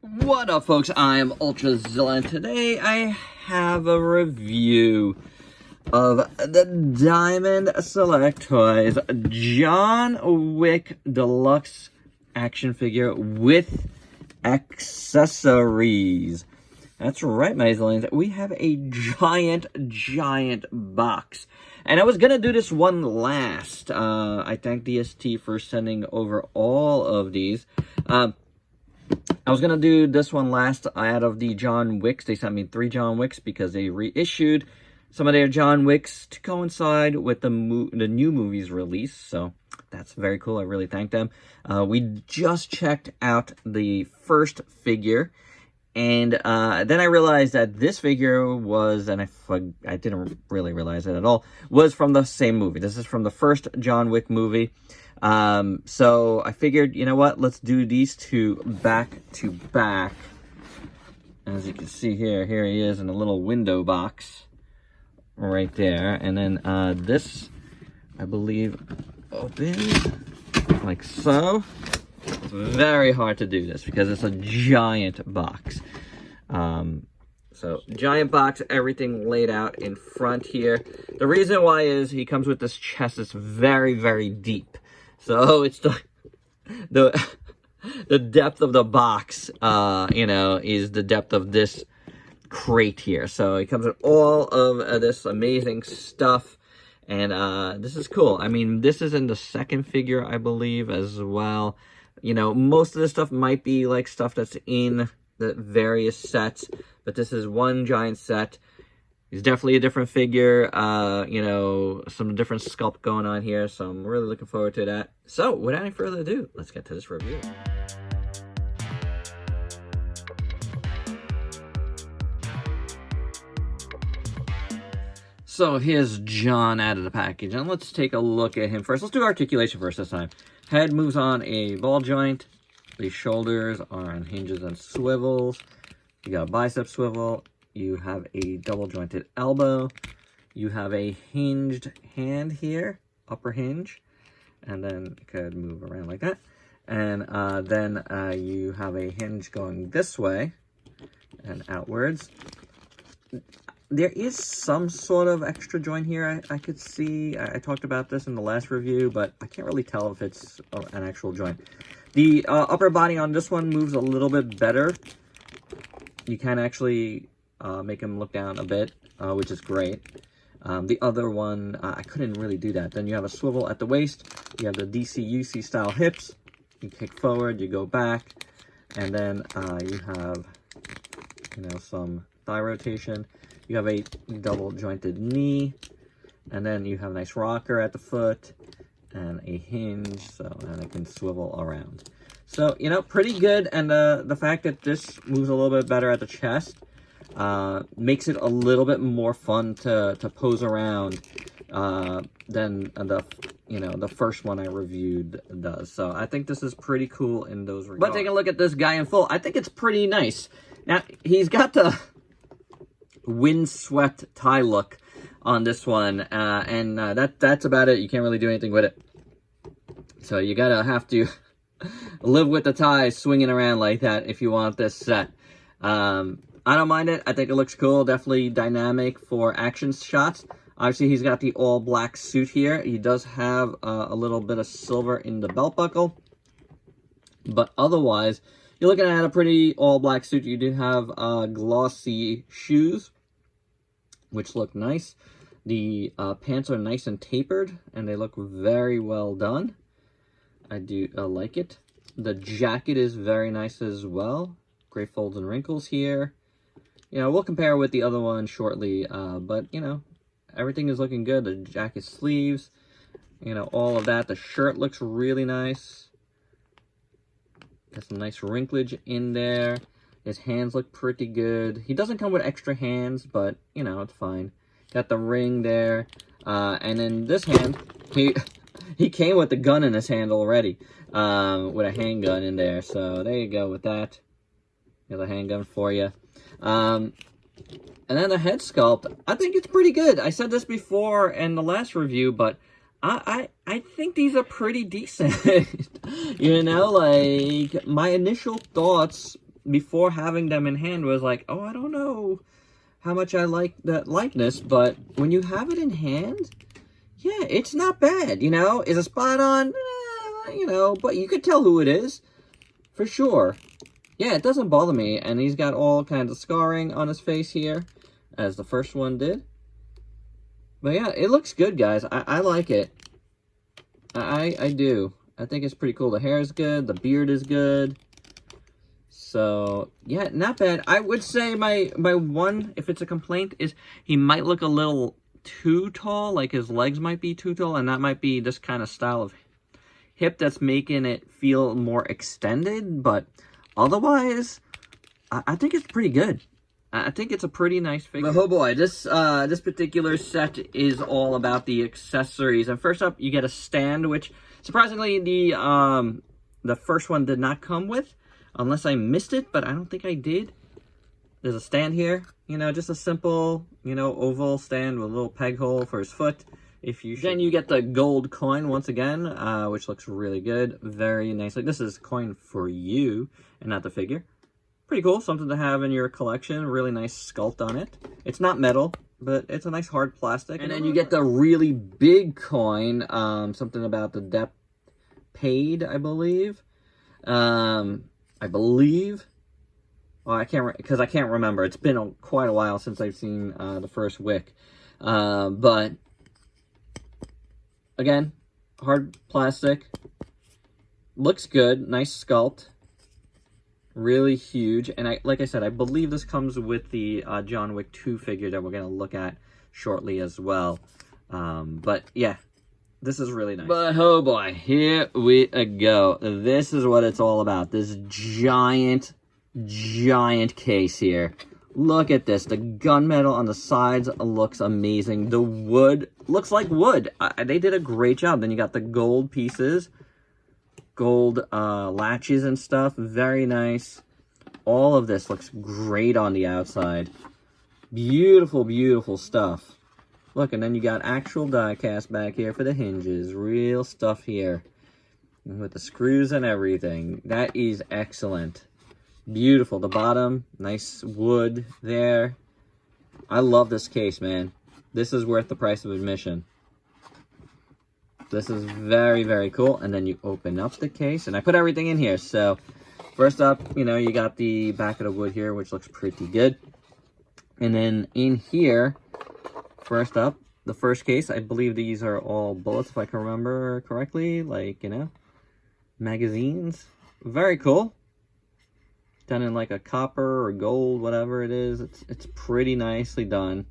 What up, folks? I'm Ultrazilla, and today I have a review of the Diamond Select Toys John Wick Deluxe action figure with accessories. That's right, my Zillions. We have a giant box. And I was going to do this one last. I thank DST for sending over all of these. I was going to do this one last out of the John Wicks. They sent me 3 John Wicks because they reissued some of their John Wicks to coincide with the new movie's release. So that's very cool. I really thank them. We just checked out the first figure. And then I realized that this figure was, and I didn't really realize it at all, was from the same movie. This is from the first John Wick movie. So I figured, you know what, let's do these two back to back. As you can see here he is in a little window box right there. And then this, I believe, opens like so. It's very hard to do this because it's a giant box. So giant box, everything laid out in front here. The reason why is he comes with this chest that's very deep. So it's the depth of the box, you know, is the depth of this crate here. So it comes with all of this amazing stuff. And this is cool. I mean, this is in the second figure, I believe, as well. You know, most of this stuff might be like stuff that's in the various sets, but this is one giant set. He's definitely a different figure, you know, some different sculpt going on here, so I'm really looking forward to that. So, without any further ado, let's get to this review. So, here's John out of the package, and let's take a look at him first. Let's do articulation first this time. Head moves on a ball joint. The shoulders are on hinges and swivels. You got a bicep swivel. You have a double jointed elbow. You have a hinged hand here, upper hinge. And then you could move around like that. And then you have a hinge going this way and outwards. There is some sort of extra joint here I could see. I talked about this in the last review, but I can't really tell if it's an actual joint. The upper body on this one moves a little bit better. You can actually make him look down a bit, which is great. The other one, I couldn't really do that. Then you have a swivel at the waist. You have the DC-UC style hips. You kick forward, you go back. And then you have, you know, some thigh rotation. You have a double jointed knee, and then you have a nice rocker at the foot and a hinge, and it can swivel around. So, you know, pretty good. And the fact that this moves a little bit better at the chest makes it a little bit more fun to pose around than the first one I reviewed does. So I think this is pretty cool in those regards. But take a look at this guy in full. I think it's pretty nice. Now, he's got the windswept tie look on this one, and that's about it. You can't really do anything with it, so you have to live with the ties swinging around like that if you want this set. I don't mind it. I think it looks cool. Definitely dynamic for action shots. Obviously, he's got the all black suit here. He does have a little bit of silver in the belt buckle, but otherwise you're looking at a pretty all-black suit. You do have glossy shoes, which look nice. The pants are nice and tapered, and they look very well done. I do like it. The jacket is very nice as well. Great folds and wrinkles here. You know, we'll compare with the other one shortly, but, you know, everything is looking good. The jacket sleeves, you know, all of that. The shirt looks really nice. Got some nice wrinklage in there. His hands look pretty good. He doesn't come with extra hands, but, you know, it's fine. Got the ring there. And then this hand, he came with the gun in his hand already, with a handgun in there. So there you go with that. Here's a handgun for you. And then the head sculpt, I think it's pretty good. I said this before in the last review, but I think these are pretty decent. You know, like, my initial thoughts before having them in hand was like, oh, I don't know how much I like that likeness, but when you have it in hand, yeah, it's not bad, you know? Is it spot on? You know, but you could tell who it is, for sure. Yeah, it doesn't bother me, and he's got all kinds of scarring on his face here, as the first one did. But yeah, it looks good, guys. I like it. I do. I think it's pretty cool. The hair is good. The beard is good. So, yeah, not bad. I would say my one, if it's a complaint, is he might look a little too tall. Like, his legs might be too tall, and that might be this kind of style of hip that's making it feel more extended. But otherwise, I think it's pretty good. I think it's a pretty nice figure. But oh boy, this particular set is all about the accessories. And first up, you get a stand, which surprisingly the first one did not come with, unless I missed it, but I don't think I did. There's a stand here, you know, just a simple, you know, oval stand with a little peg hole for his foot. Then you get the gold coin once again, which looks really good, very nicely. This is coin for you and not the figure. Pretty cool, something to have in your collection. Really nice sculpt on it. It's not metal, but it's a nice hard plastic. And then you get the really big coin, something about the depth paid, I believe. Oh, I can't, because I can't remember. It's been quite a while since I've seen the first Wick. But again, hard plastic. Looks good, nice sculpt. Really huge, and like I said, I believe this comes with the John Wick 2 figure that we're going to look at shortly as well. But yeah, this is really nice. But oh boy, here we go. This is what it's all about. This giant case here. Look at this. The gunmetal on the sides looks amazing. The wood looks like wood. They did a great job. Then you got the gold pieces. Gold latches and stuff, very nice. All of this looks great on the outside. Beautiful, beautiful stuff. Look, and then you got actual die cast back here for the hinges. Real stuff here. With the screws and everything. That is excellent. Beautiful. The bottom, nice wood there. I love this case, man. This is worth the price of admission. This is very, very cool. And then you open up the case, and I put everything in here. So first up, you know, you got the back of the wood here, which looks pretty good. And then in here, first up, the first case, I believe these are all bullets, if I can remember correctly, like, you know, magazines. Very cool. Done in like a copper or gold, whatever it is. It's pretty nicely done.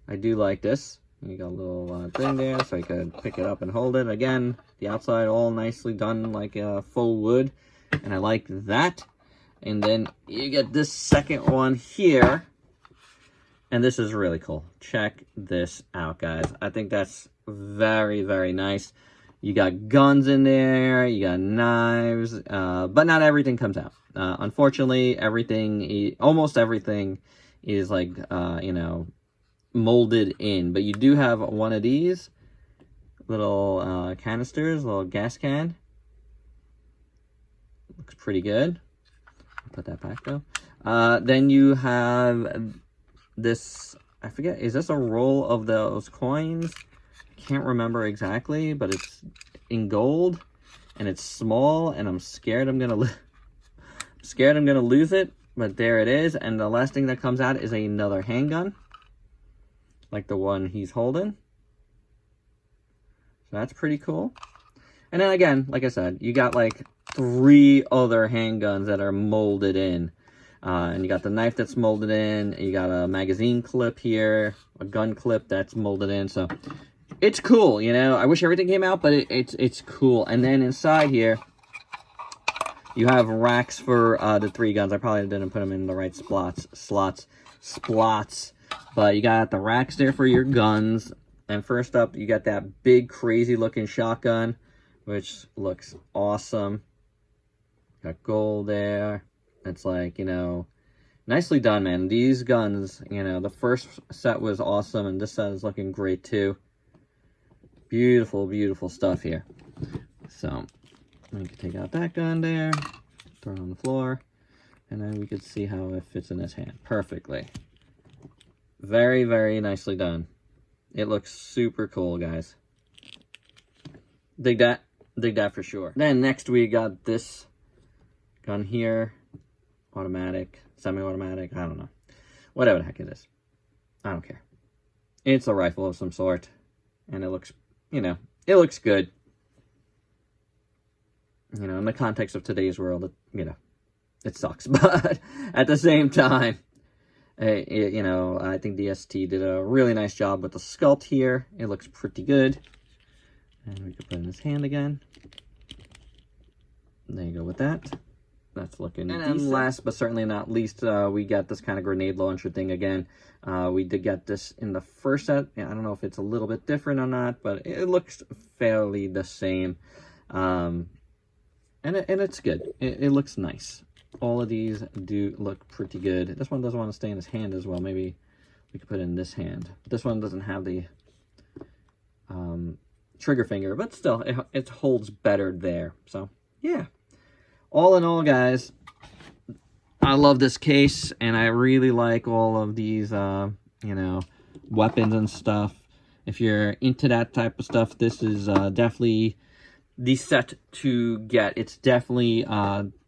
I do like this. You got a little thing there, so you could pick it up and hold it. Again, the outside all nicely done like faux wood, and I like that. And then you get this second one here, and this is really cool. Check this out, guys. I think that's very, very nice. You got guns in there, you got knives, but not everything comes out. Unfortunately, almost everything is like, you know, molded in, but you do have one of these little canisters, little gas can. Looks pretty good. I'll put that back though. Then you have this, I forget, is this a roll of those coins? Can't remember exactly, but it's in gold and it's small, and I'm scared I'm gonna lose it, but there it is. And the last thing that comes out is another handgun, like the one he's holding. So that's pretty cool. And then again, like I said, you got like 3 other handguns that are molded in. And you got the knife that's molded in. You got a magazine clip here, a gun clip that's molded in. So it's cool, you know. I wish everything came out, but it's cool. And then inside here, you have racks for the 3 guns. I probably didn't put them in the right slots. But you got the racks there for your guns. And first up, you got that big, crazy-looking shotgun, which looks awesome. Got gold there. It's like, you know, nicely done, man. These guns, you know, the first set was awesome, and this set is looking great, too. Beautiful, beautiful stuff here. So, we can take out that gun there. Throw it on the floor. And then we could see how it fits in his hand perfectly. Very, very nicely done. It looks super cool, guys. Dig that. Dig that for sure. Then next we got this gun here. Automatic, semi-automatic, I don't know. Whatever the heck it is. I don't care. It's a rifle of some sort. And it looks, you know, it looks good. You know, in the context of today's world, you know, it sucks. But at the same time, you know, I think DST did a really nice job with the sculpt here. It looks pretty good. And we can put it in his hand again. There you go with that. That's looking decent. And last but certainly not least, we got this kind of grenade launcher thing again. We did get this in the first set. I don't know if it's a little bit different or not, but it looks fairly the same. And it's good. It looks nice. All of these do look pretty good. This one doesn't want to stay in his hand as well. Maybe we could put it in this hand. This one doesn't have the trigger finger, but still, it holds better there. So, yeah. All in all, guys, I love this case, and I really like all of these, you know, weapons and stuff. If you're into that type of stuff, this is definitely the set to get. It's definitely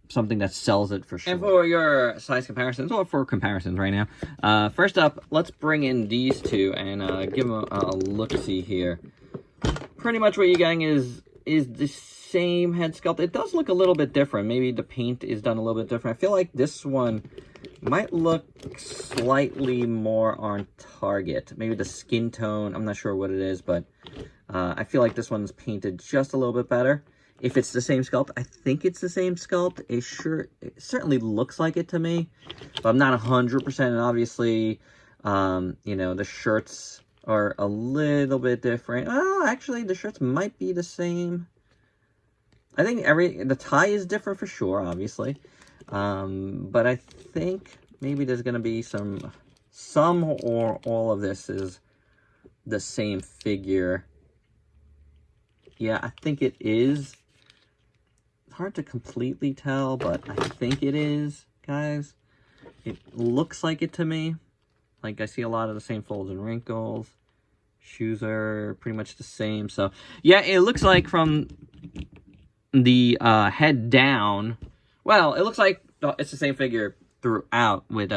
something that sells it for sure. And for your size comparisons, or for comparisons right now, first up, let's bring in these two and give them a look-see here. Pretty much what you're getting is the same head sculpt. It does look a little bit different. Maybe the paint is done a little bit different. I feel like this one might look slightly more on target. Maybe the skin tone, I'm not sure what it is, but I feel like this one's painted just a little bit better. If it's the same sculpt, I think it's the same sculpt. It certainly looks like it to me, but I'm not 100%. And obviously, you know, the shirts are a little bit different. Oh, actually, the shirts might be the same. I think the tie is different for sure, obviously. But I think maybe there's going to be some or all of this is the same figure. Yeah, I think it is. It's hard to completely tell, but I think it is, guys. It looks like it to me. Like, I see a lot of the same folds and wrinkles. Shoes are pretty much the same. So, yeah, it looks like from the head down, well, it looks like it's the same figure throughout with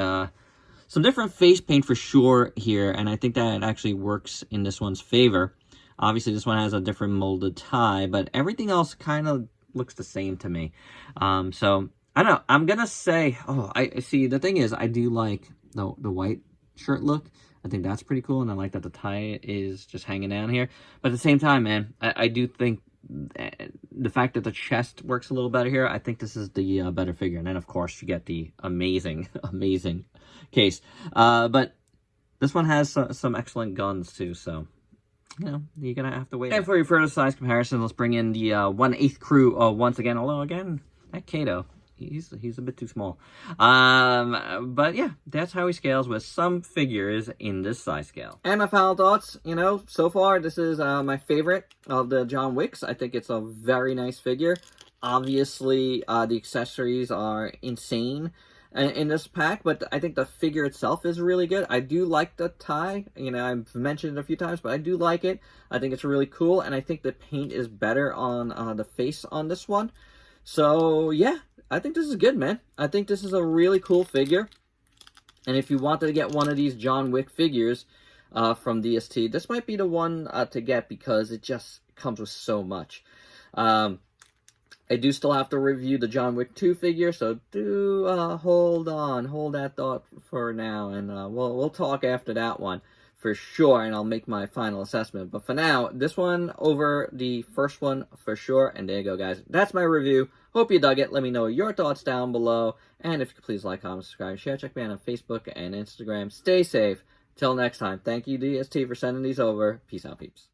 some different face paint for sure here, and I think that actually works in this one's favor. Obviously, this one has a different molded tie, but everything else kind of looks the same to me. So, I don't know. I'm going to say, I see, the thing is, I do like the white shirt look. I think that's pretty cool, and I like that the tie is just hanging down here. But at the same time, man, I do think the fact that the chest works a little better here, I think this is the better figure. And then, of course, you get the amazing, amazing case. But this one has some excellent guns, too, so, you know, you're going to have to wait. And for your further size comparison, let's bring in the 1/8 crew once again. Although, again, that Kato, he's a bit too small. But yeah, that's how he scales with some figures in this size scale. And my final thoughts, you know, so far, this is my favorite of the John Wicks. I think it's a very nice figure. Obviously, the accessories are insane in this pack, but I think the figure itself is really good. I do like the tie. You know, I've mentioned it a few times, but I do like it. I think it's really cool, and I think the paint is better on the face on this one. So, yeah. I think this is good, man. I think this is a really cool figure. And if you wanted to get one of these John Wick figures from DST, this might be the one to get because it just comes with so much. I do still have to review the John Wick 2 figure, so do hold that thought for now, and we'll talk after that one for sure, and I'll make my final assessment. But for now, this one over the first one for sure, and there you go, guys. That's my review. Hope you dug it. Let me know your thoughts down below, and if you could please like, comment, subscribe, share. Check me out on Facebook and Instagram. Stay safe. Till next time, thank you, DST, for sending these over. Peace out, peeps.